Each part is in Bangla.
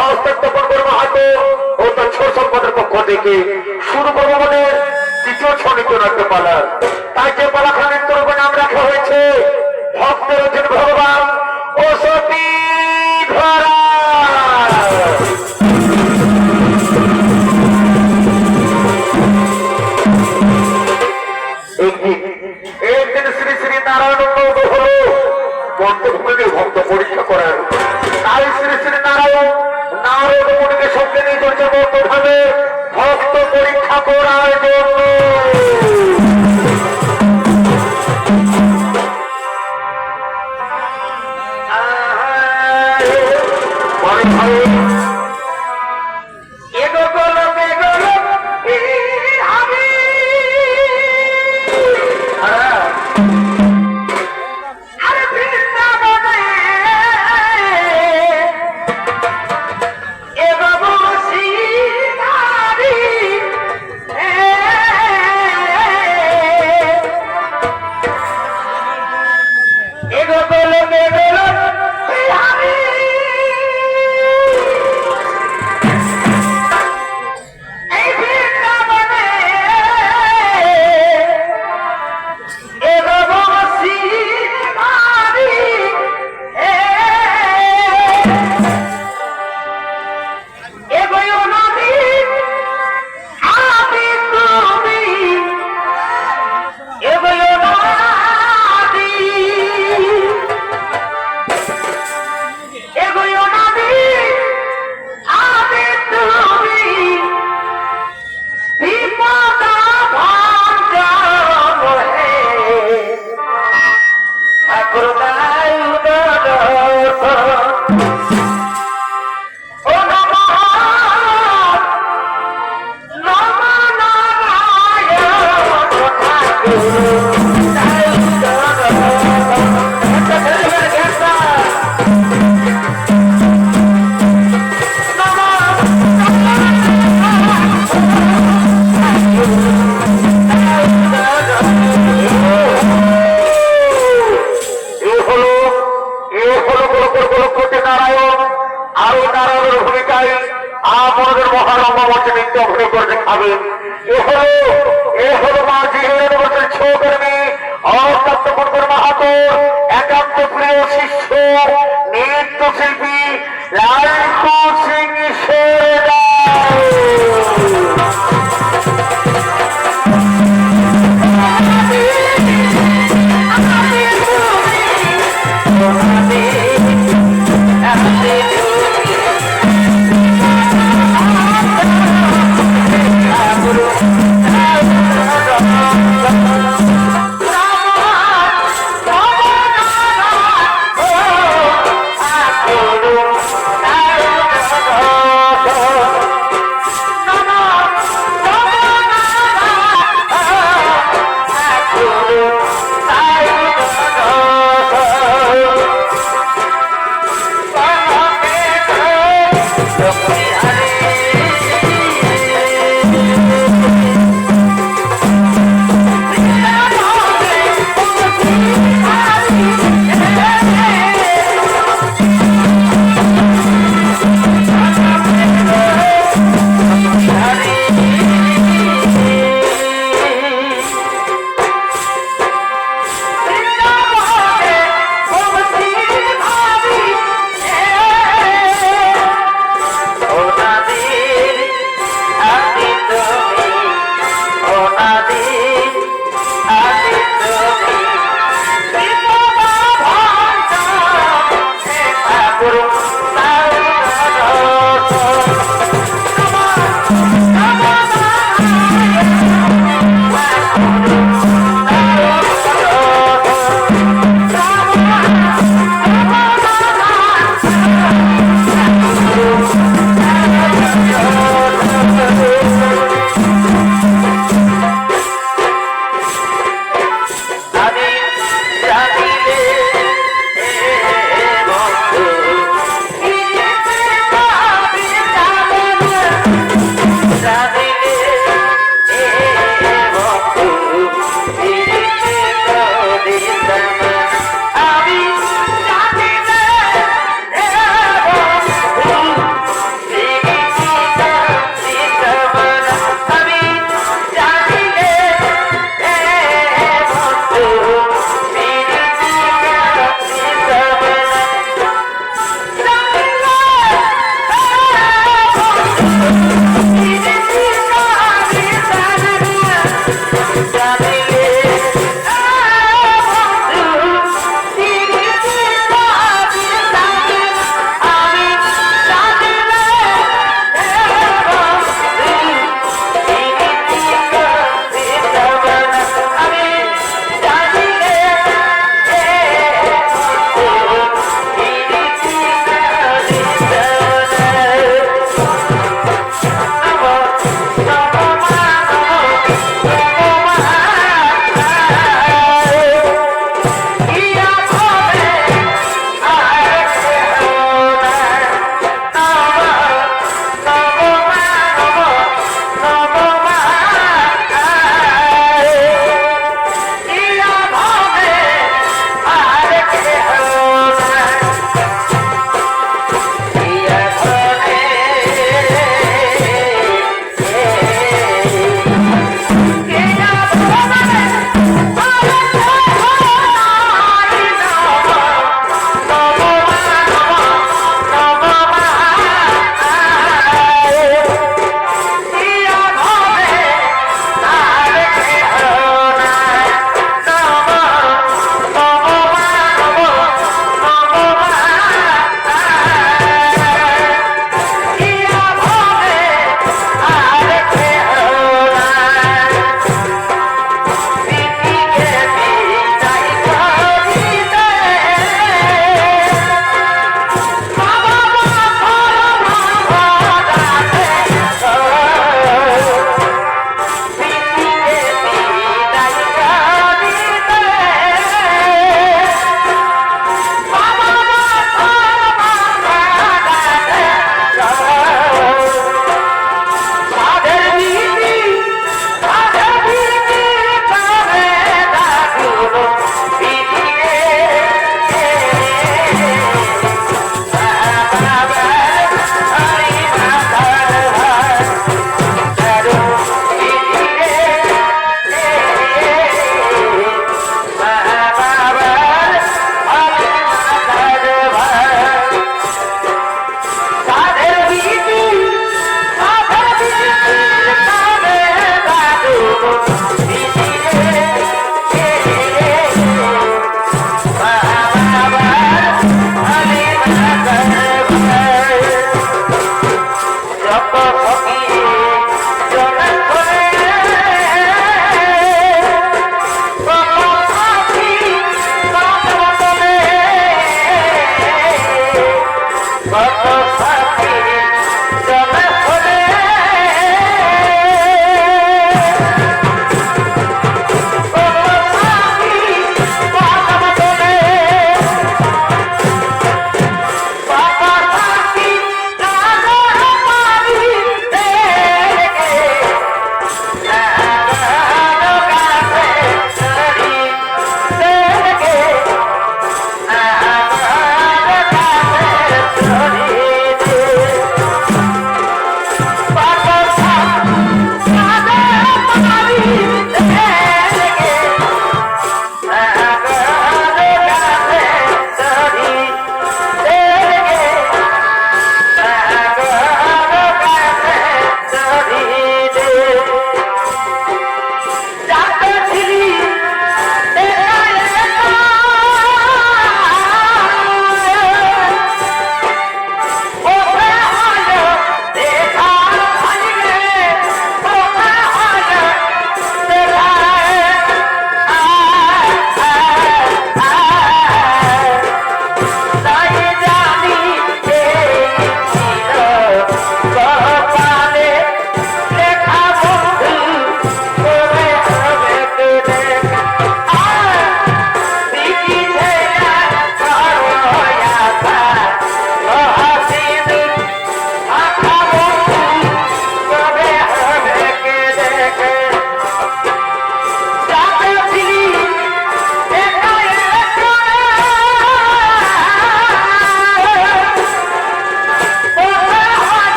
অস্থাপন করবো হাতে ও তার ছোট সম্পদের পক্ষ থেকে শুরু করবো আমাদের দ্বিতীয় ছন্দিত নাট্যপালা। তাই যে পালাখানা নৃত্যের উপর নাম রাখা হয়েছে ভক্তের অধীন ভগবান ও সতী ধরা। একদিন শ্রী শ্রী নারায়ণ হল বন্ধভূমিকে ভক্ত পরীক্ষা করার। তাই শ্রী শ্রী নারায়ণ নারদ মুনিকে সঙ্গে নিয়ে চলছে বন্ধভাবে ভক্ত পরীক্ষা করার জন্য। একান্ত প্রিয় শিষ্য নৃত্য শিল্পী লালটু সিং শেরদা।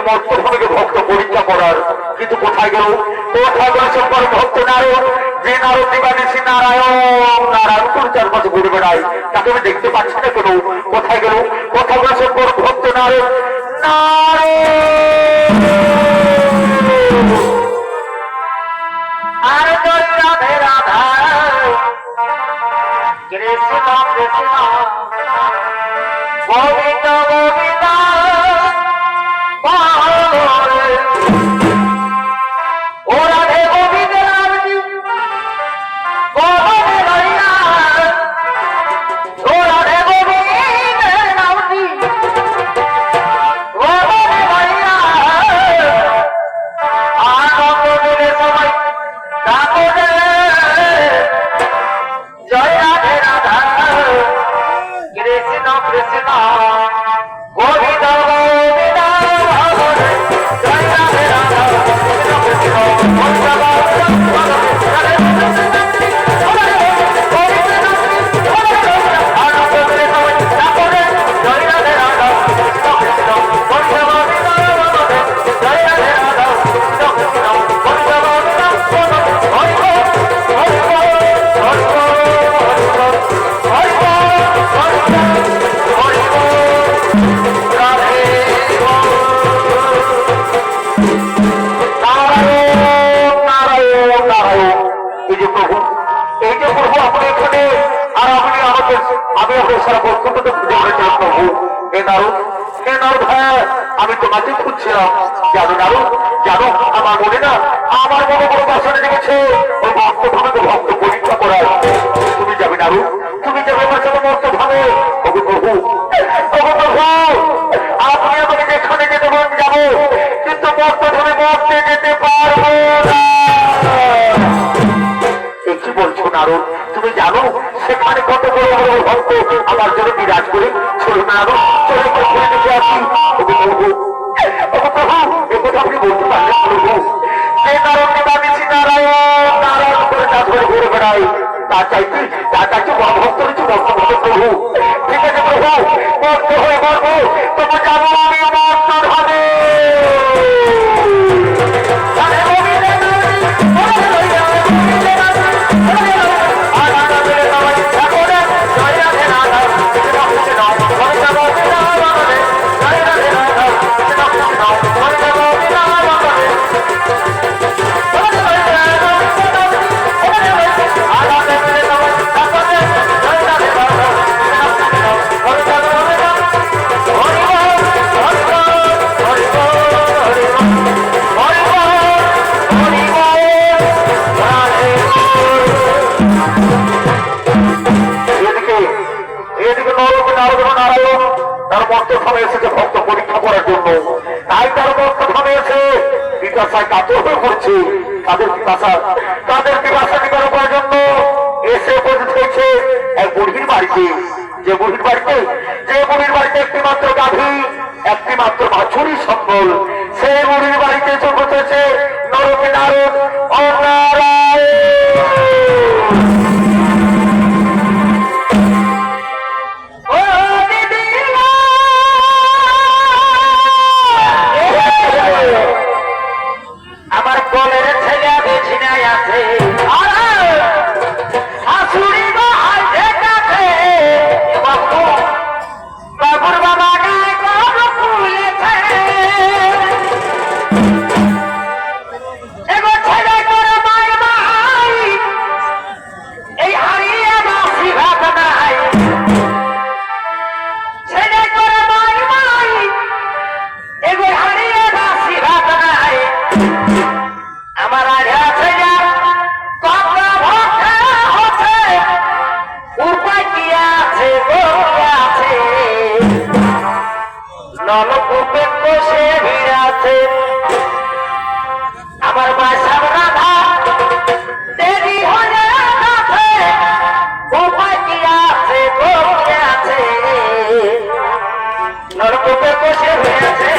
মর্তভূমিকে ভক্ত পরীক্ষা করার, কিন্তু কোথায় গেল সে পরম ভক্ত নারদ, যে নারদ দিবানিশি নারায়ণ নারায়ণ করে চার পাশে ঘুরে বেড়ায়, তাকে আমি দেখতে পাচ্ছি না কেন। কোথায় গেল সে পরম ভক্ত নারদ আর রাধে রাধা কৃষ্ণ কৃষ্ণ গোবিন্দ গোবিন্দ ও রাধে গোবিন্দ রাধে গোবিন্দ ও রাধে গোবিন্দ রাধে গোবিন্দ আনন্দ দিলে সবাই জয় রাধে রাধা কৃষ্ণ কৃষ্ণ গোবিন্দ গোবিন্দ জয় রাধে রাধা কৃষ্ণ কৃষ্ণ আমি তোমাকে খুঁজছিলাম, জানো নারু জানো আমার মনে না আমার মনে বড় বাসনে দেখেছে ওই মর্তভাবে ভক্ত পরীক্ষা করার। তুমি যাবে নারু, তুমি যাবে আমার সাথে মর্তভাবে। ওগো প্রভু আপনি আমাকে যেখানে যেতে মন যাবো, কিন্তু মর্তভাবে মরতে যেতে পারবো না। কি বলছো নারদ? তুমি জানো সেখানে কত বড় বড় ভক্ত আমার জন্য বিরাজ করে। চলো নারদ চলে ঘুরে দেখে আসি। আপনি বলতে পারলেন প্রভু যে নারদ দিবানিশি নারায়ণ নারায়ণ করে তা ধরে ঘুরে বেড়াই, তা চাইতে বড় ভক্ত রয়েছে ভক্ত প্রভু। ঠিক আছে প্রভু, মর্ত হয়ে মরবো, তবু জানো আমি মর্তর হবে। ভক্ত পরীক্ষা করার জন্য, তাই তার মর্তধামে এসে পিপাসায় কাতর হয়ে পড়ছে। তাদের পিপাসা নিবারণ করার জন্য এসে উপস্থিত হয়েছে এক বুড়ির বাড়িতে। যে বুড়ির বাড়িতে একটি মাত্র গাভী, একটি মাত্র বাছুরি সম্বল। সেই বুড়ির বাড়িতে এসে বসেছে নরকে নারদ ও নারায়ণ। আমার কোলের ছেলে বেছিনায় আছে, শাশুড়ি বাবুর বাবা গায়ে কবর খুলেছে। এগো ছেলে করে মাই মাই, এই হারিয়ে বাসি ভাত নাই। ছেলে করে মাই মাই, এগো হারিয়ে বাসি ভাত নাই। আমার আড়া ছেলে কবর ভক্ত হচ্ছে, উপায় কি আছে গো আছে। নলকূপে বসে ভিড়াছে আমার বাসার রাধা, দেরি হয়ে গেছে, উপায় কি আছে গো কি আছে। নলকূপে বসে ভিড়াছে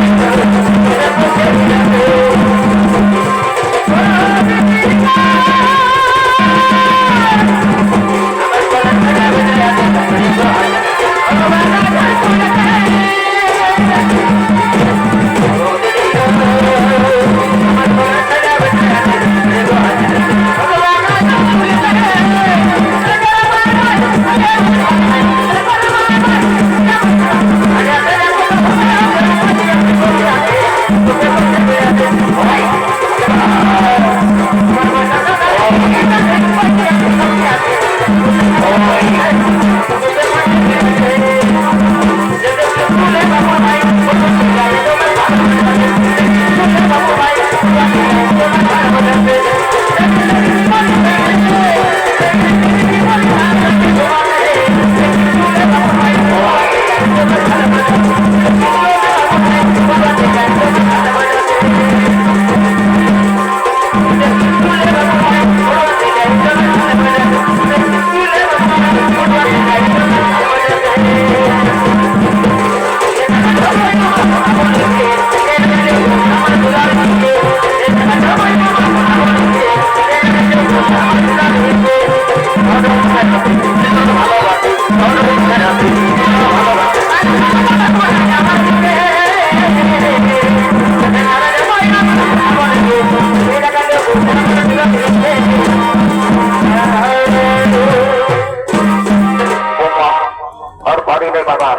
বাবা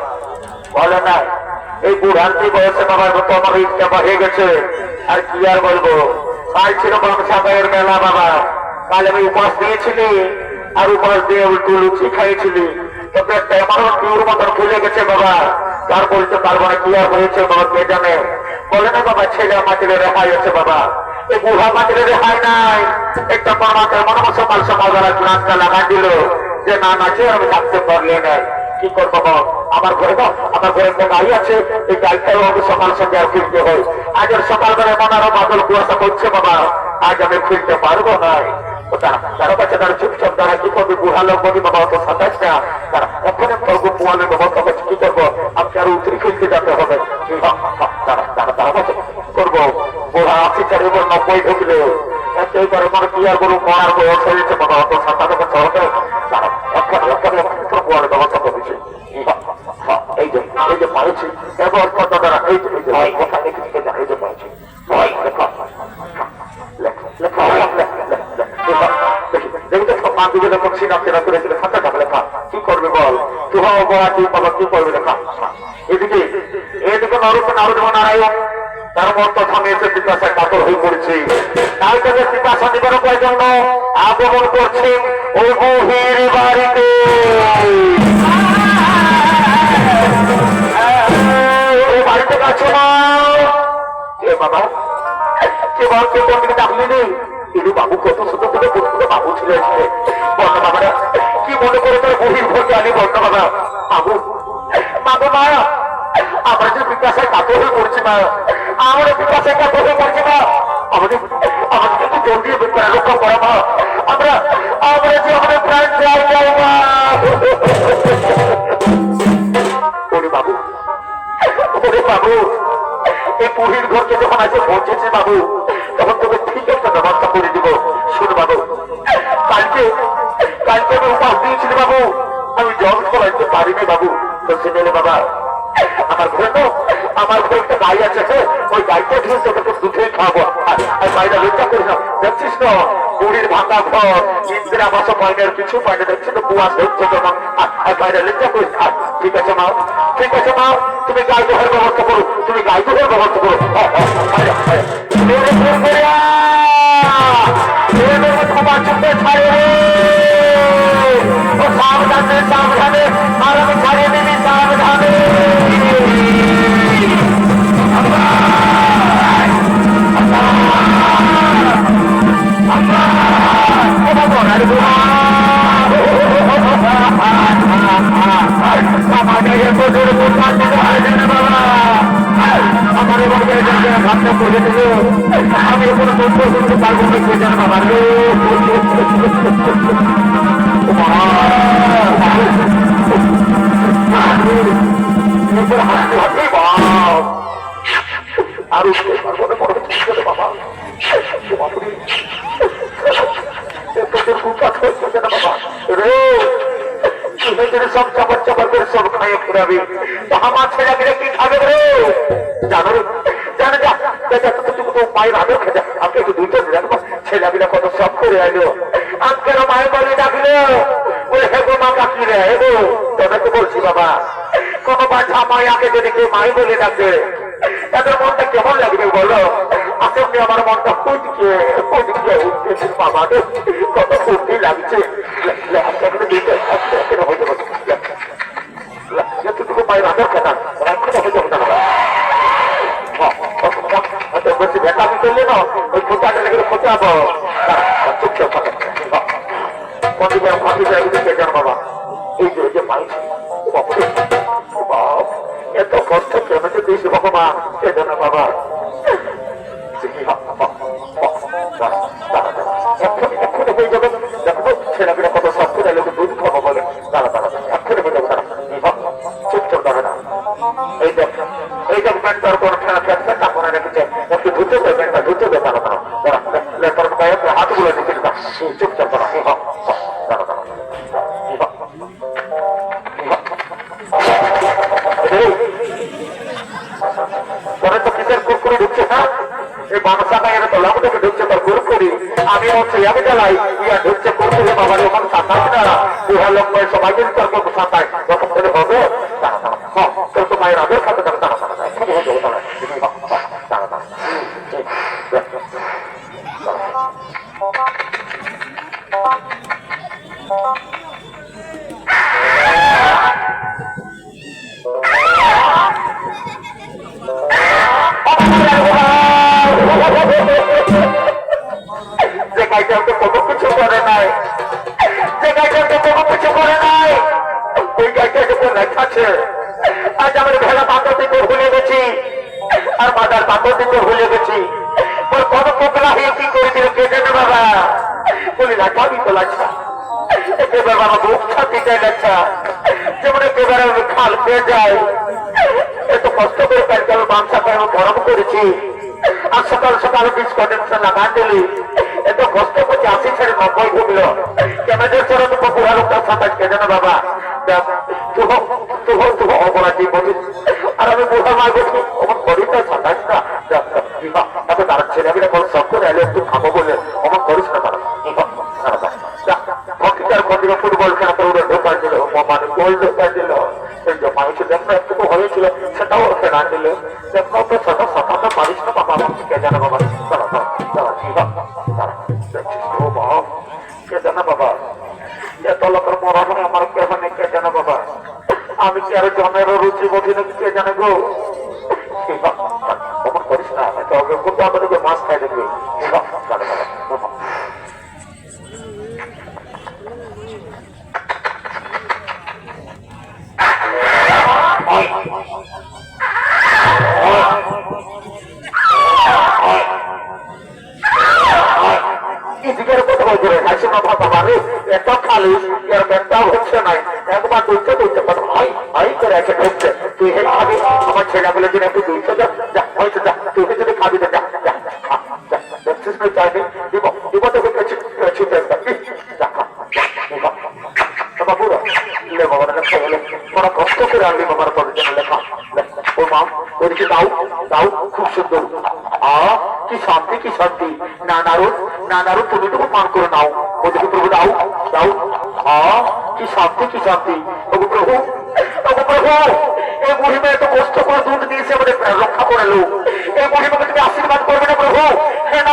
বলে না এই বুড়ান্তি বয়সে বাবার মতো আমার ইচ্ছা হয়ে গেছে আর কি আর বলবো কাল ছিল বংশাবাইয়ের মেলা বাবা কাল আমি উপাস দিয়েছিলি আর উপাস দিয়ে উল্টু লুচি খাইয়েছিলি তবে একটা এমন পিউর মতন খুলে গেছে বাবা তার বলতে পারবো না কি আর হয়েছে বাবা কে জানে বলে না বাবা ছেলে মাটিরে রেহাই আছে বাবা এই বুড়া মাটিরে রেহাই নাই একটা বাবাকে মনে সকাল সকাল বেলা নাচটা লাগা দিল যে না নাচে আমি থাকতে পারলে না কি করবো আমার ঘরে একটা গাড়ি আছে এই গাড়িটাও আমি সকাল সন্ধ্যা ফিরতে হয় আজের সকালবেলা এমন আরো বাদল কুয়াশা করছে বাবা আজ আমি ফিরতে পারবো না তারা কাছে তারা চুপচাপ তারা কি করবে বুড়া লোক বলি বাবা অত সাতাশ না তারা ওখানে করবো পোয়ালে ব্যবস্থা করছে কি করবো আপনি আরো উত্তরি খেলতে যেতে হবে করবো বুড়া 80-90 ঢুকলে এইবারে মানে কি আর করবো মরার বয়স হয়েছে বাবা অত সাতাশ বছর হবে তারা ওখানে পোয়ালে ব্যবস্থা করেছে এই যে পাইছি এবার কত দ্বারা এই যে কথা লিখে এই যে পাইছি কি করবে বল কি করবে লেখা এদিকে নারায়ণ তার মত থামিয়েছে পিপাসায় কাতর হয়ে পড়েছে তাই তাদের পিপাসা নিবারকের জন্য আগমন করছেন ওই গভীর বাড়িতে বাড়িতে কাছে বাবা কে বল কে কোন দিকে ডাকলি নেই কিন্তু বাবু কত ছোট থেকে বাবু ছিল বর্ণ বাবারা কি মনে করে তোর গভীর ভোটে আনি বর্ণ বাবা বাবু বাবু মা আমরা যে বিকাশায় কাতর হয়ে পড়ছি মা আমরা বিকাশায় কাতর হয়ে পড়ছি মা আমাদের কিন্তু জোর দিয়ে রক্ষা করা মা আমরা যে আমাদের প্রাণ যাই যাই মা বাবু বাবু এই পুরীর ঘরকে যখন আজকে পৌঁছেছে বাবু তখন তোকে ঠিক একটা ব্যবস্থা করে দিব শুন বাবু কালকে আমি উপাস দিয়েছিল বাবু আমি জল ফলাইতে পারিনি বাবু তো শুনে বাবা আমার ঘরে একটা গাই আছে ওই গাইটা দিয়ে তোকে তো দুধেই খাবো আর বাইরে লজ্জা করি না দেখছিস তো বুড়ির ভাঙা ঘর ইন্দিরা বাসা পয়নের কিছু পয়নে দেখছি তো কুয়াশ হচ্ছে তোমার আর বাইরে লজ্জা করিস ঠিক আছে মা তুমি গাই দোহের ব্যবস্থা করো সাবধানে আর আমি ছাড়িয়ে দিবি সাবধানে আমার ভাবনা করে দেবো আমি কোনো তথ্য শুনতে পারবো না কে জানা আর বাবা সব চাপা চাপা করে সব খাইয়ে ফুরাবি আমার ছেলেকে কি খাবে রে জানো মায়ের আগে খেতে আপনি একটু দুইটা দেখবো ছেলেগুলো কত সব করে আইলো আজকের মায়ের বাড়ি ডাকলো ওই হেগো মা কাকি রে হেগো তোদেরকে বলছি বাবা কোনো বাচ্চা মায়াকে যদি কেউ মাই বলে ডাকে তাদের মনটা কেমন লাগবে বলো আসলে আমার মনটা ফুটকে উঠতেছে বাবা কত ফুর্তি লাগছে যতটুকু মায়ের আদর খেতাম বেশি ভেটামি করলে না ওই খোঁচাটা লেগে খোঁচাবো বাবা এই যে পাইছি এত কষ্ট কেন যে দিয়েছি বাবা সেজন্য বাবা এক্ষুনি হয়ে যাবে দেখো ছেলেমেয়েরা কত সব করে লোকে দুধ খাবো বলে দাঁড়া এক্ষুনি হয়ে যাবে তারা চুপচাপ দাঁড়া না এই দেখ ব্যাংকটার কোন খেলা খেলছে তা মনে রেখেছে একটু ধুতে দে ব্যাংকটা ধুতে দে দাঁড়া তোর কয়েক হাতগুলো দিতে চুপচাপ দাঁড়া দাঁড়া পরে তো কিসের কুরকুরি ঢুকছে না এই বানসা গায়ের তো লাভটাকে ঢুকছে তোর কুরকুরি আমি হচ্ছে আমি জ্বালাই ইয়া ঢুকছে কুরকুরি বাবার ওখানে সাতাশ না 2 লক্ষ সবাইকে মাথায় রকম হলে হবে দাঁড়া দাঁড়া হ্যাঁ তোর তো মায়ের আগের খাতে দাঁড়া দাঁড়া দাঁড়া দাঁড়া দাঁড়া যে গাইটা কোনো কিছু করে নাই যে গাইটা কোনো কিছু করে নাই ওই গাইটা লেখা আছে আজ আমার ভেড়া পাথর দিতে ভুলে গেছি আর মাদার পাথর দিতে ভুলে গেছি ওর কত পোকলা হয়ে কি করে দিল কে জানে বাবা বলি লেখাবি তো লেখা একেবারে বাবা বুক ছাতি যায় লেখা যেমন একেবারে আমি খাল পেয়ে যায় এত কষ্ট করে কালকে আমি মাংসা করে আমি গরম করেছি আর সকাল সকাল ডিসকন্ডেন্স লাগা দিলি এত কষ্ট করছে 80 ছেড়ে 90 ঢুকলো কেনাদের চলে তো পুরা লোকটা সাতাশ কে জানো বাবা তুহ অপরাধী বলিস আর আমি বুড়া মার বলছি আমার শরীরটা সাতাশ না এত তারা ছেলেমেয়েরা কোনো সব করে এলে একটু খাবো বলে আমার করিস না তারা হকিটার মন্দিরে ফুটবল খেলা করে ঢোকার দিল মানে গোল ঢোকার দিল মানুষের জন্য একটু হয়েছিল সেটাও ফেরা দিল তো ছোট সফলটা পারিস না বাবা কে জানো বাবা কে জানো বাবা এত লোকের মরণে আমার কে মানে কে জানো বাবা আমি কি আরো জমেরও রুচি বলি না কে জানে গো অমন করিস না কোনটা আমাদেরকে মাছ খাই দেখবি এত খালি এর ব্যাগটাও হচ্ছে নাই একবার দুইতে দুইতে করে এসে ঢুকছে তুই হে খাবি আমার ছেলেগুলো যদি একটু দুইতে যা হয়েছে যা তুই যদি খাবি তো যা দেখছিস না চাইনি দিব দিব তোকে ছুটে বাবুরা বাবা খেলে বড় কষ্ট করে আনলি বাবার পরে যেন লেখা ও মা ওদিকে দাও দাও খুব সুন্দর কি শান্তি কি শান্তি না নারু তুমি তো পান করে নাও ওদিকে প্রভু দাও দাও কি শান্তি কি শান্তি প্রভু প্রভু এই মহিমা এত কষ্ট করে দুধ দিয়েছে আমাদের রক্ষা করালো এই মহিমাকে তুমি আশীর্বাদ করবে না প্রভু হ্যাঁ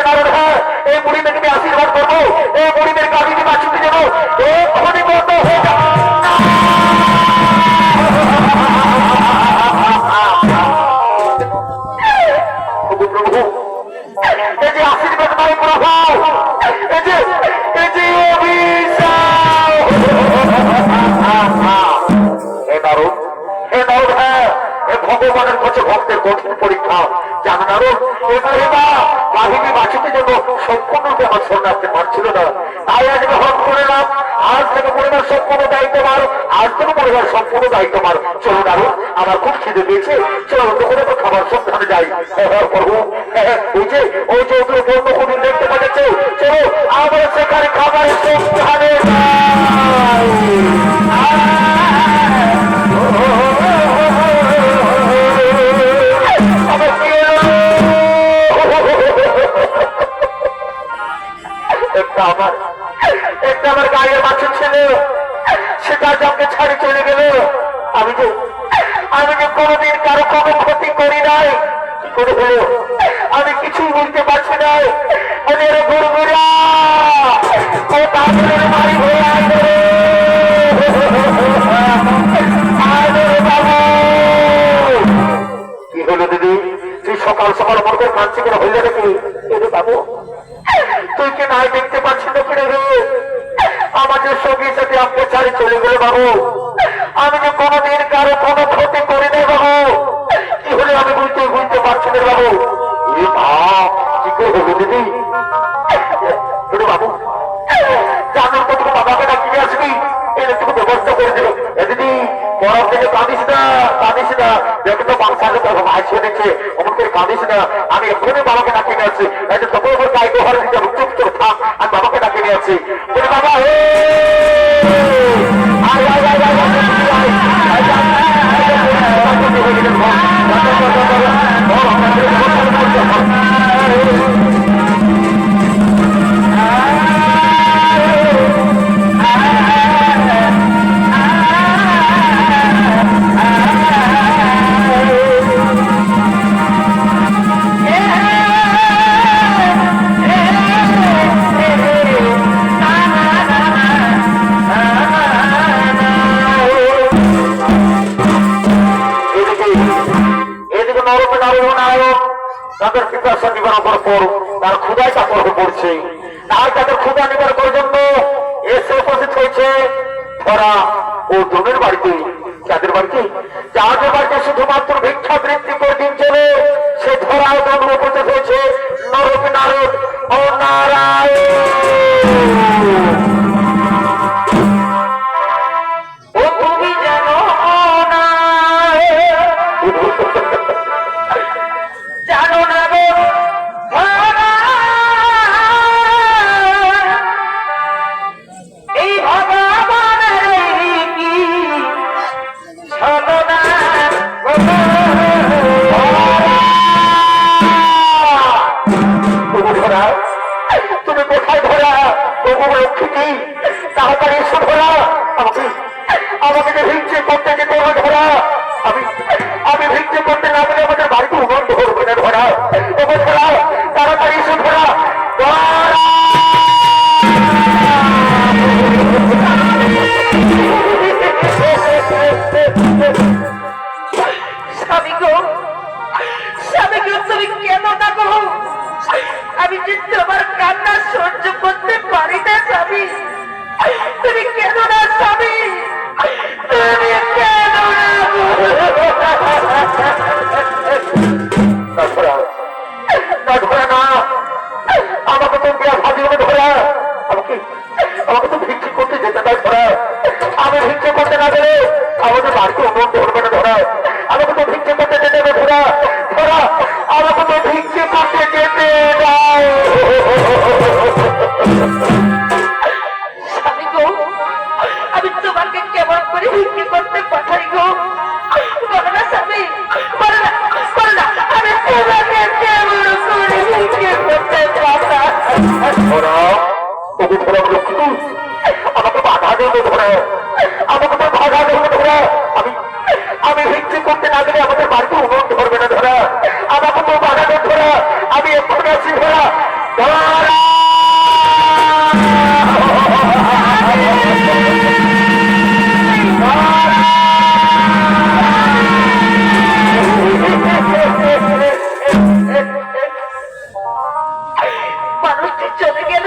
নারদ হ্যাঁ এই মহিমাকে তুমি আশীর্বাদ করবো এই মহিমের কাজে বাঁচিতে যাবো এক্ষুনি বন্ধ হয়ে যাবে প্রভু এই যে আশীর্বাদ নয় প্রভু এই যে ভগবানের কাছে ভক্তের কঠিন পরীক্ষা জানেন আরো বাহিনী বাঁচিতে জন্য সম্পূর্ণরূপে আমার শরণার্থী পারছিল না তাই আজ গ্রহণ করলাম আজ থেকে পরিবার সম্পূর্ণ দায়িত্ব মার আজ থেকে পরিবার সম্পূর্ণ দায়িত্ব মার চলুন আরো আমার খুব খিদে দিয়েছে চলো দোকানে তো খাবার সন্ধানে যাই প্রভু ওই যে ওগুলো বন্ধ কোনো দেখতে পাচ্ছে চলো আমরা সেখানে খাবার সন্ধানে একটা আমার গায়ের বাছুর ছিল সেটা জমকে ছাড়ি চলে গেল আমি যে কোনোদিন কারো কোনো ক্ষতি করি নাই কি করে হলো আমি কিছুই বুঝতে পারছি না গুরুগুরা ও তাদের বাড়ি হয়ে কি হলো দিদি তুই সকাল সকাল আমার করে কাঁদছি করে হইলে নাকি বাবু তুই কি নাই দেখতে পাচ্ছি না কিনে রে আমাদের সঙ্গী সাথে আপনার ছাড়ি চলে গেলে বাবু আমি যে কোনোদিন কারো কোনো ক্ষতি করি নাই বাবু কি হলে আমি বুঝতে পারছি না বাবু কি করে হলো দিদি বাবু জানার তো তুমি বাবাকে ডাকিয়ে আসবি এনে তুমি ব্যবস্থা করে দিল দিদি বরফ থেকে কাঁদিস না দেখে তো বাংসাকে তো আসে এনেছে অমন করে কাঁদিস না আমি এক্ষুনি বাবাকে ডাকিয়ে নিয়ে আসছি তখন ওর গাইতে ঘরে দিতে চুপ থাক আমি বাবাকে ডাকিয়ে নিয়ে আসছি বাবা নায়ক তাদের পিপাসা নিবারণ করার পর তার ক্ষুধায় কাপড় হয়ে পড়ছে। আর তাদের ক্ষুধা নিবারণ করার জন্য এসে উপস্থিত হয়েছে ধরা ও দ্রোণের বাড়িতে। যাদের বাড়িতে যাদের বাড়িতে শুধুমাত্র ভিক্ষা বৃত্তি করে দিন চলে সে ধরা ও দ্রোণ উপস্থিত হয়েছে নরক নারদ ও নারায়ণ। তুমি কোথায় ধরা লক্ষ্মী তাড়াতাড়ি এসে ধরা আমাকে যে ভিক্ষে করতে যেতে হবে ধরা। আমি ভিক্ষে করতে না পেলে আমাদের বাড়িতে উন্নয়ন ধরবে না ধরা। ওকে ধরা তাড়াতাড়ি এসে ধরা। তুমি কেন ডাকো? আমি যে তোমার কান্না সহ্য করতে পারি না স্বামী। তুমি কেন না স্বামী? তুমি কেন না? আমাকে তো বিয়া ভাবিয়ে ধরা। আমাকে তো ভিক্ষে করতে যেতে না ধরা। আমি ভিক্ষে করতে না গেলে আমাদের বাড়িতে উন্নয়ন ধরবে না ধরা। আমাকে তো ভিক্ষে করতে যেতে হবে ধরা। ধরা আমাকে তো ভিক্ষে করতে যেতে দাও। স্বামী গো, আমি তোমাকে কেমন করে ভিক্ষে করতে পাঠাই গো? বলো না স্বামী, বলো না, বলো না, আমি তোমাকে কেমন করে ভিক্ষে করতে পাঠাই? আমাকে বাধা দেবো ধরা। আমাকে তো বাধা দেবো ধরা। আমি ভিক্ষে করতে না গেলে আমাদের বাড়িতে উন্নয়ন ধরবে না ধরা। আমাকে তো বাধা দেবো ধরা। আমি এক্ষুনি আছি ধরা। মানুষটি চলে গেল,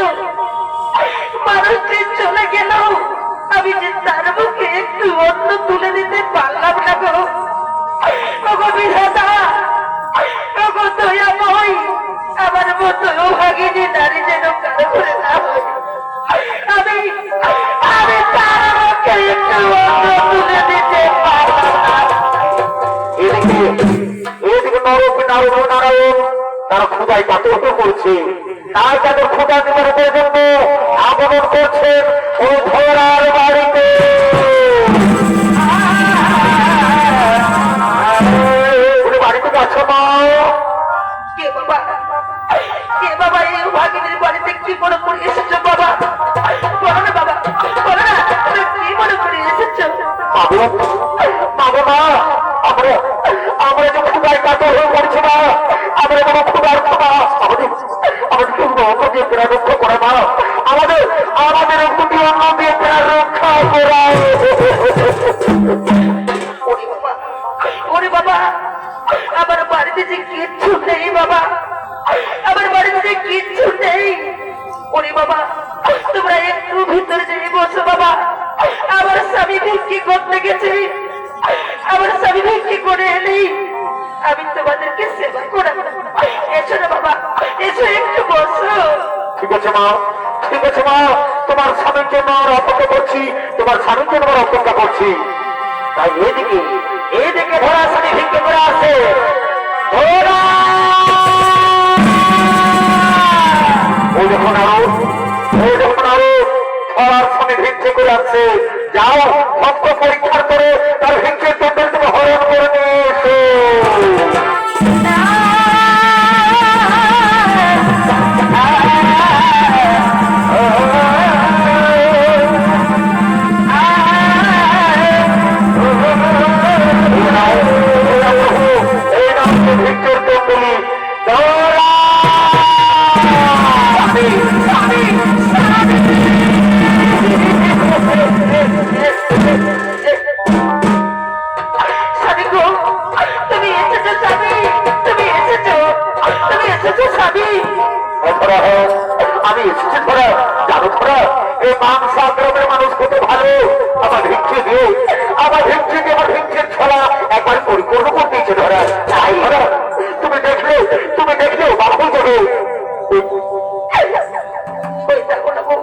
মানুষটি চলে গেল, আমি যে তার মুখে একটু অন্ন তুলে দিতে পারলাম না গো। ওগো বিধাতা, ওগো দয়াময়, আমার মতো ভাগিনী নারী যেন কারো করে না হয়। আমি আমি তার মুখে একটু অন্ন তুলে দিতে পারলাম না। এদিকে নরক নারায়ণ তারা ক্ষুদায় কাতর করছে। তার তাদের ক্ষুদা নিবারণের জন্য আগমন করছেন ও ধরার বাড়িতে। বাড়িতে যাচ্ছ মা? কে বাবা? কে বাবা এই ভাগিনীর বাড়িতে কি মনে করে এসেছো বাবা? বলো না বাবা, বলো না, তুমি কি মনে করে এসেছো? বাবু মা, আমরা যে ক্ষুদায় কাতর হয়ে পড়ছি না, আমরা কোনো ক্ষুদার ক্ষমা আমাদের প্রাণ রক্ষা করে মা। আমাদের একটু অন্য দিয়ে প্রাণ রক্ষা করায়। ওরে বাবা, আমার বাড়িতে যে কিচ্ছু নেই বাবা, আমার বাড়িতে যে কিচ্ছু নেই। ওরে বাবা, তোমরা একটু ভিতরে যেয়ে বসো বাবা। আমার স্বামী ভিক্ষি করতে গেছে, আমার স্বামী ভিক্ষি করে এলেই আমি তোমাদেরকে সেবা করাবো। এসো না বাবা, এসো একটু বসো। ঠিক আছে মা, ঠিক আছে মা, তোমার স্বামীর জন্য আমরা অপেক্ষা করছি, তোমার স্বামীর জন্য আমরা অপেক্ষা করছি। তাই এদিকে ধরা স্বামী ভিক্ষে করে আসে। ধরা ওই দেখুন আরো ধরার স্বামী ভিক্ষে করে আসছে। যাও ভক্ত পরীক্ষার করে তার ভিক্ষের পেটের তুমি হরণ করে নিয়ে এসো। ভিক্ষের কুণ্ডলী স্বামী ধরা আমি এসেছি ধরা জানো ধরা এই মাংস আগ্রহের মানুষ কত ভালো আমার ভিক্ষে দিয়ে আমার ভিক্ষের ছড়া একবার পরিপূর্ণ করে দিয়েছে ধরা তাই ধরা তুমি দেখলেও বাপু যাবে ওই দেখো না গো,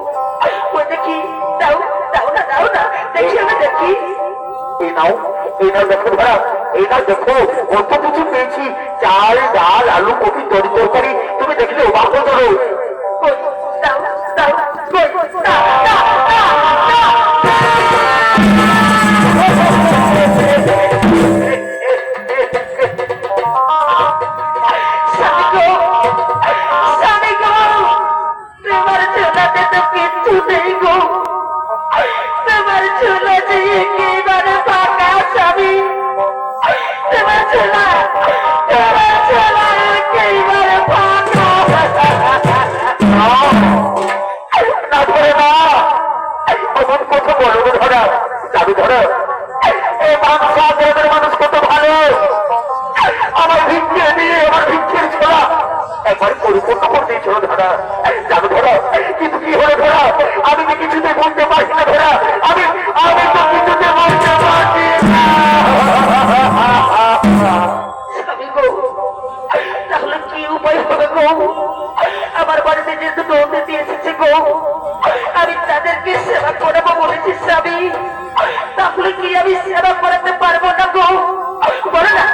ওই দেখি দাও দাও না দেখি আমি দেখি এই নাও দেখো ধরা এই নাও দেখো কত কিছু পেয়েছি চাল ডাল আলু কপি তরকারি তুমি দেখলেও বাপু যাবে কই, দাও দাও কই, দাও, দাও, দাও, দাও। স্বামী গো, স্বামী গো, তোমার ঝোলাতে তো কিচ্ছু নেই গো, তোমার ঝোলা যে একেবারে ফাঁকা স্বামী, তোমার ঝোলা একেবারে ফাঁকা। না ধরে না এমন কথা বলো গো ধরা জাদু ধরা এই মাংস আগ্রহের মানুষ কত ভালো আমার ভিক্ষে দিয়ে আমার ভিক্ষের ছোড়া একবার পরিপূর্ণ করে দিয়েছিল ধরা জাদু ধরা কিন্তু কি হলো ধরা আমি তো কিছুতে বলতে পারছি না ধরা আমি তো কিছুতে বলতে পারছি না স্বামী গো, তাহলে কি উপায় হবে গো? আমার বাড়িতে যে দুটো অতিথি এসেছে গো, আমি তাদেরকে সেবা করাবো বলেছি স্বামী, তাহলে কি আমি সেবা করাতে পারবো না গো? বলো না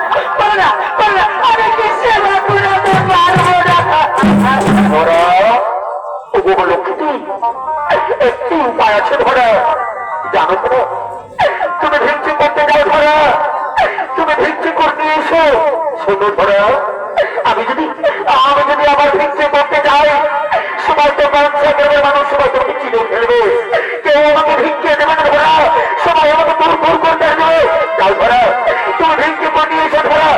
আমি কি সেবা করাতে পারবো না? ধরা ওগো লক্ষ্মী একটি উপায় আছে ধরা জানো ধরা তুমি ভিক্ষে করতে যাও ধরা তুমি ভিক্ষে করতে এসো শোনো ধরা আমি যদি আবার ভিক্ষে করতে যাই সবাই তো গ্রামের মানুষ সবাই তোমাকে চিনে ফেলবে কেউ আমাকে ভিক্ষে দেবে না ধরা সবাই আমাকে দূর করতে দেবে যাও ধরা তুমি ভিক্ষে করে নিয়ে এসো ধরা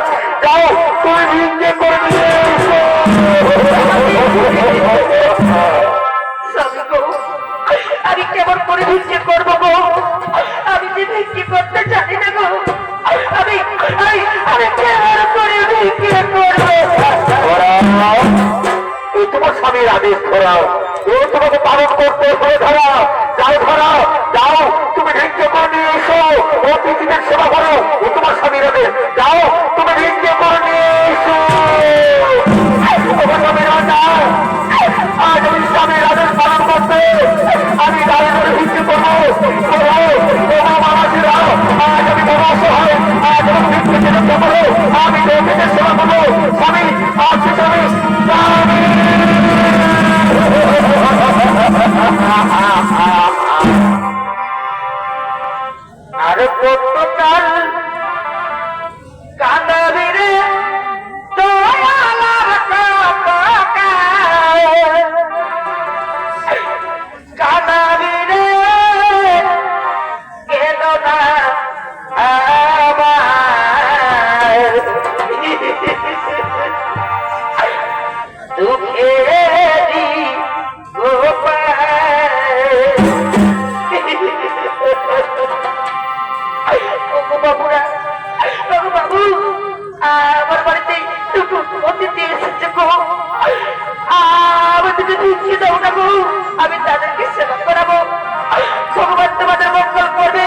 যাও তুমি ভিক্ষে করে নিয়ে এসো স্বামী গো, আমি কেমন করে ভিক্ষে করবো গো? আমি যে ভিক্ষে করতে জানি না গো, আমি কেমন করে ভিক্ষে করবো? এই তোমার স্বামীর আদেশ ধরাও এই তোমাকে পালন করতে হয়ে ধরা যাও ধরা যাও তুমি ভিক্ষে করে নিয়ে এসো অতিথিদের সেবা করো ও তোমার স্বামীর আদেশ যাও তুমি ভিক্ষে করে নিয়ে এসো তোমার স্বামীর আদেশ আজ আমি স্বামীর আদেশ পালন করতে আমি দাঁড়িয়ে ধরে ভিক্ষে করবো মানুষেরা আজ আমি বড় অসহায় আজ আমি ভিক্ষে চেষ্টা করবো আমি লোকেদের সেবা করবো স্বামী আজ স্বামী আরে কত কাল কাঁদাবি রে দয়ালার কাঁদাবি রে গেল না আমার দুঃখেরি বাবুরা বাবু আমার বাড়িতে দুটো অতিথি এসেছে গো, আমাদেরকে ভিক্ষে দাও না গো, আমি তাদেরকে সেবা করাবো, ভগবান তোমাদের মঙ্গল করবে,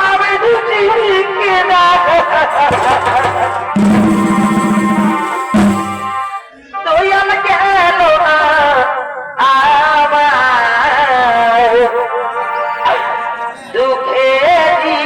আমি দুটি ভিক্ষে দাও। দয়াল গেল না আমার দুঃখেরি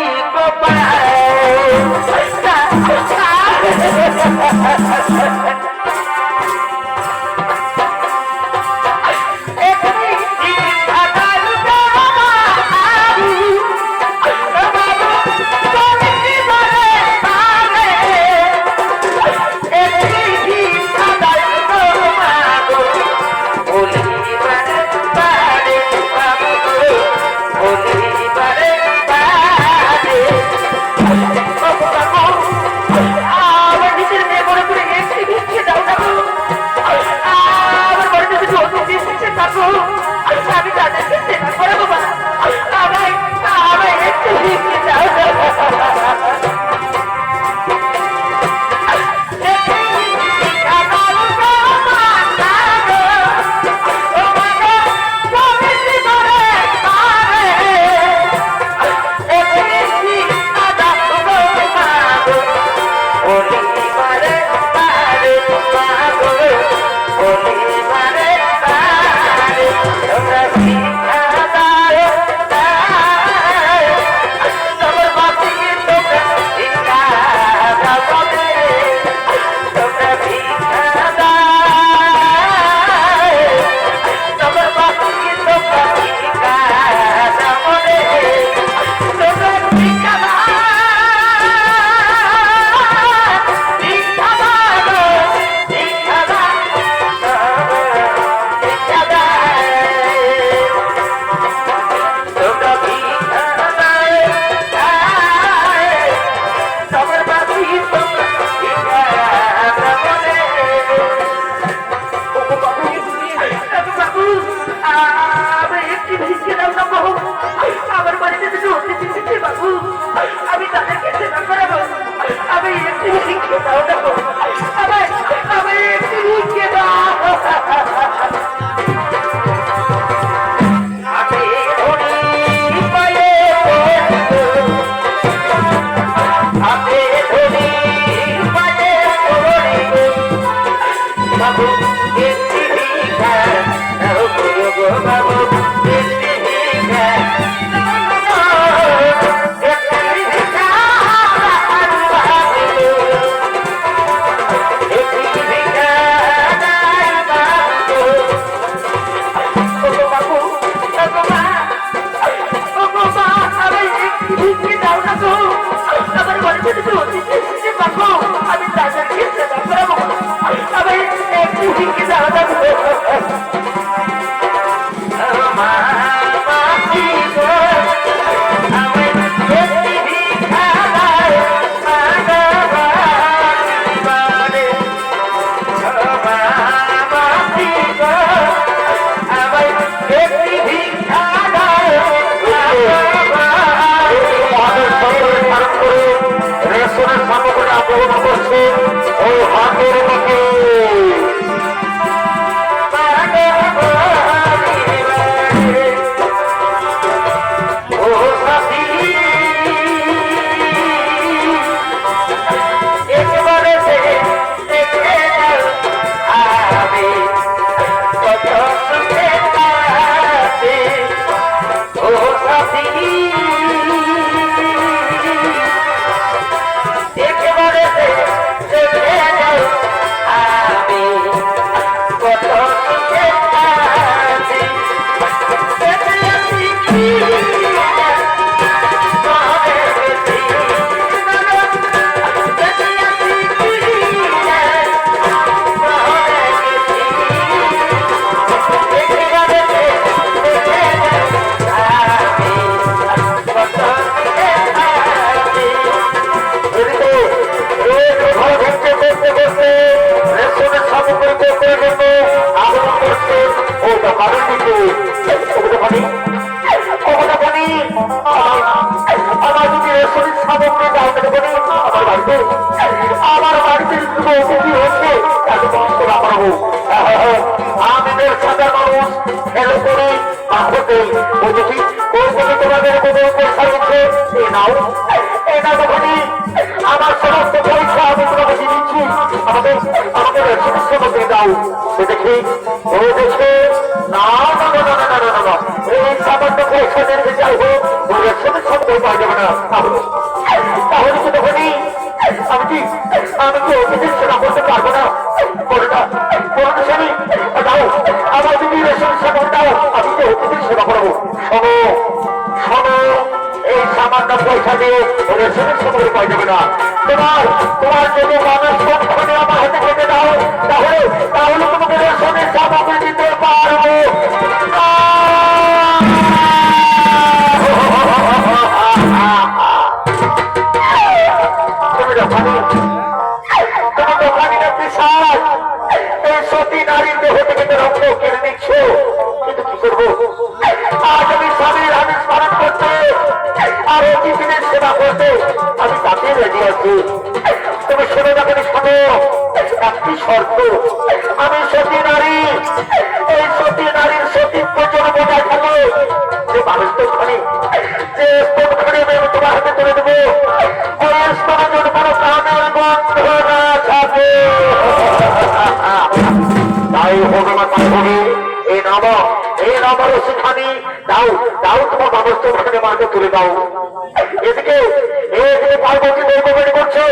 একটু শিখিয়ে দাও না গো। আমার আমার একটু শিখিয়ে দাও। আমি ধরি পায়ে আমি ধরি পায়ে বাবু একটি ভিক্ষা দাও গো বাবু একটি ভিক্ষা আমি তাদেরকে সেবা করবো। আমি একটু শিখে দাও না গো। আমার বাড়িতে অতিথি হচ্ছে আমি সাধারণ মানুষ খেলো করে হোটেল অতিথি তোমাদের কোনো পরীক্ষা হচ্ছে এ নাও এটা তখনই আমার সমস্ত পরীক্ষা আমি তোমাকে দিচ্ছি আমাদের আমাদের সমস্যা মধ্যে দাও সে দেখি ও দেখে না না না না না না না এই সামান্য পরীক্ষা দেখে যাই হোক ওদের সমস্যা পাওয়া যাবে না তাহলে কি তখনই আমি কি অতিথির সেবা করতে পারবো না করে না পরমেশ্বরী দাও আমার যদি সমস্যা করে দাও আমি যে অতিথির সেবা করবো শোনো শোনো এই সামান্য পয়সা দিয়ে ওদের সমস্যা করে পাওয়া যাবে না তোমার তোমার যদি মানুষ সবখানে আমার হাতে খেতে দাও তাহলে তাহলে তোমাকে রেশনের সামগ্রী দিতে পারবো তুমি দোকানিরা বিশাল এই সতী নারীর দেহ থেকে তো রক্ত কেড়ে নিচ্ছ কিন্তু কি করবো আজ আমি স্বামীর আদেশ পালন করতে আর অতিথিদের সেবা করতে আমি তাকে রেডি আছি তুমি শোনো যখন শোনো একটি শর্ত আমি সতী নারী এই সতী নারীর সতীত্ব যেন বজায় থাকে যে মানুষ তো খানি যে স্তন খানি আমি তোমার হাতে তুলে দেবো ওই স্তনের জন্য কোনো প্রাণের বন্ধ না থাকে তাই হবে না তাই হবে এই নামারও সেখানে দাও দাও তোমার ব্যবস্থা ওখানে মাকে তুলে দাও এদিকে এদিকে পার্বতী দৈববাণী করছো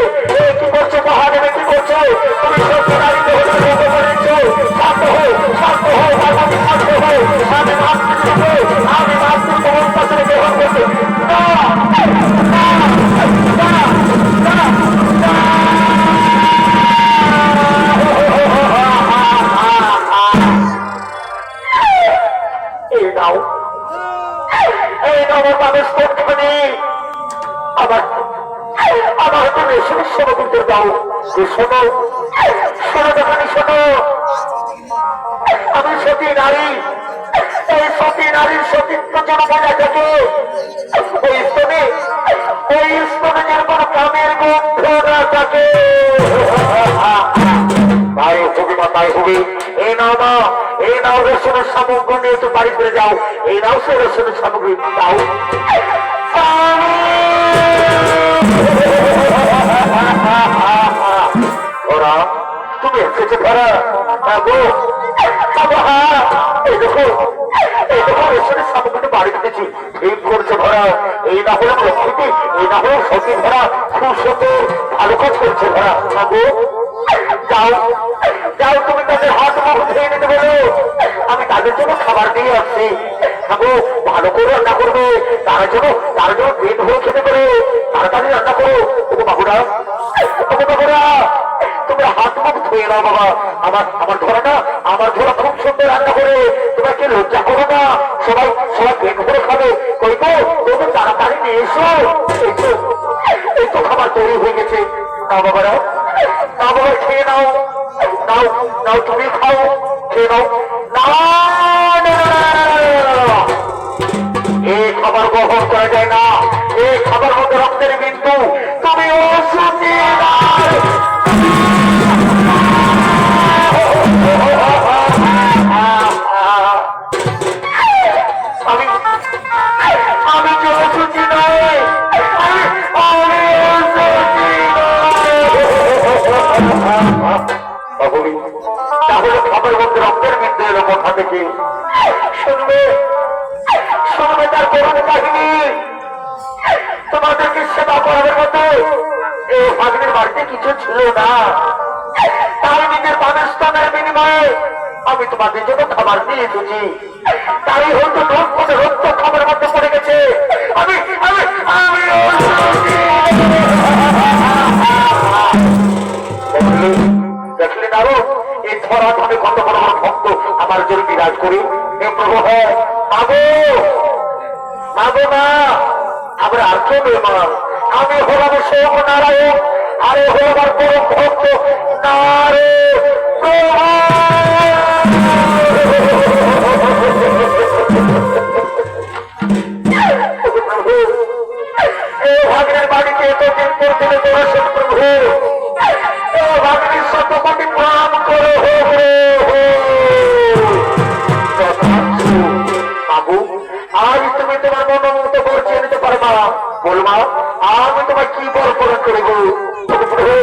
কি করছো মহাদেবে কি করছো তুমি সত্যি নারীতে হতে করেছো শান্ত হও পার্বতী শান্ত হও আমি মাতৃ তোমার কাছে গ্রহণ করছি আমার তুমি সমস্যা করতে দাও শোনো শোনো দোকানি শোনো আমি সতী নারী এই সতী নারীর সতীত্ব যেন বজায় থাকে ওই স্তনে যেন কোনো কামের গন্ধ না থাকে তোমাকে। এই নাও মা, এই নাও রেশনের সামগ্রী নিয়ে তো বাড়ি ফিরে যাও। এই নাও সে রেশনের সামগ্রী দাও। ওরা তুমি এসেছে ধরা গো বাবা। এই দেখো, এই দেখো রেশনের সামগ্রী বাড়ি ফিরেছি। ঠিক করছে ধরা। এই না হলো লক্ষ্মীটি, এই না হলো সতী ধরা। খুব সত্যি ভালো কাজ করছে ধরা গো। যাও যাও, তুমি তাদের হাত মুখ ধুয়ে নিতে বলো। আমি তাদের জন্য খাবার দিয়ে আসছি। খাবো ভালো করে রান্না করবে, তার জন্য পেট ভরে খেতে পারে। তাড়াতাড়ি রান্না করো। ওগো বাবুরা, ওগো বাবুরা, তুমি হাত মুখ ধুয়ে নাও বাবা। আমার ধরা না, আমার ধরা খুব সুন্দর রান্না করে। তোমরা কি লজ্জা করো না? সবাই সবাই পেট ভরে খাবে। কই গো, তুমি তাড়াতাড়ি নিয়ে এসো। এই তো খাবার তৈরি হয়ে গেছে। নাও বাবারা, নাও বাবা, খেয়ে নাও। নাও নাও, তুমি খাও, খেয়ে নাও। এই খাবার গ্রহণ করা যায় না। এই খাবার মধ্যে রক্তের বিন্দু। তুমি অসুচি। আমি যে অসুচি নয়, আমি অসুচি তাহলে খাবার মধ্যে রক্তের বিন্দু এলো কোথা থেকে? শুনবে, শুনবে তার করুণ কাহিনী। তোমাদেরকে সেবা করার মতো এই ভাগ্নের বাড়িতে কিছু ছিল না। তাই নিজের পানস্থানের বিনিময়ে আমি তোমাদের জন্য খাবার দিয়ে এসেছি। তাই হয়তো রক্ত খাবার মধ্যে পড়ে গেছে। আমি আমি আমি দেখলে না এই ধরা আমি কত বড় বড় ভক্ত আমার জন্য বিরাজ করি। এ প্রভু, হ্যাঁ মাগো, মাগো না, আমরা আর কেউ নেই মা। আমি হলাম সোম নারায়ণ, আরে হল আমার পরম ভক্ত এই ভাগ্নের বাড়িতে এতদিন পর দিনে দর্শন প্রভু। ভাগ্নের শতকোটি প্রণাম করো বাবু। আজ তুমি তোমার মনোমত বলছে নিতে পারবা। বলবা আমি তোমার কি বল পূরণ করে গো প্রভু।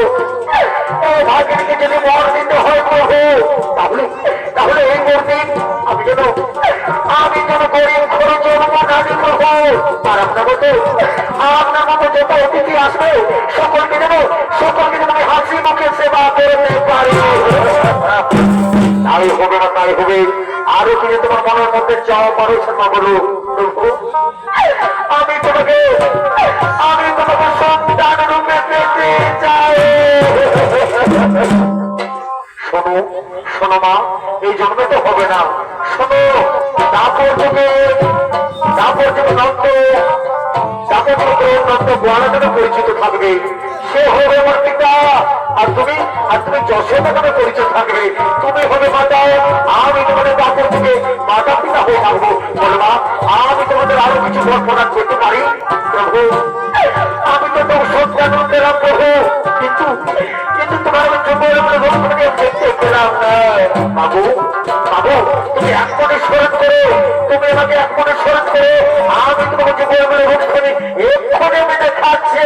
ভাগ্যকে যদি বর দিতে হয় প্রভু, তাহলে তাহলে এই মূর্তির আমি যেন গরিব ঘরে জন্ম না দিই প্রভু। আর আপনার মতো যত অতিথি আসবে সকলকে যেন আমি হাসি মুখে সেবা করতে পারি। তাই হবে না, তাই হবে। আরো কিছু তোমার মনের মধ্যে চাওয়া পারো সেটা বলো প্রভু। আমি তোমাকে সন্তান রূপে পেতে চাই। শোনো শোনো মা, এই জন্মে তো হবে না। শোনো, তারপর যুগে নন্দ গোয়ালা নামে পরিচিত থাকবে। সে হবে আমার পিতা। আর তুমি যশোদা নামে পরিচিত থাকবে। তুমি হবে মাতা, আমি তোমাদের বাপের থেকে মাতা পিতা হয়ে থাকবো। বলে মা, আমি তোমাদের আরো কিছু বর প্রদান করতে পারি প্রভু। আমি তো সন্তান পেলাম প্রভু, কিন্তু তোমার দেখতে পেলাম না। বাবু বাবু, তুমি এক মনে স্মরণ করো, তুমি আমাকে এক মনে স্মরণ করো। আমি তোমাকে জীবনের রক্ষণে এক্ষণে আমি দেখাচ্ছি।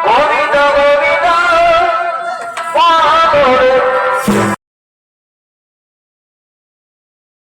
গোবিন্দ গোবিন্দ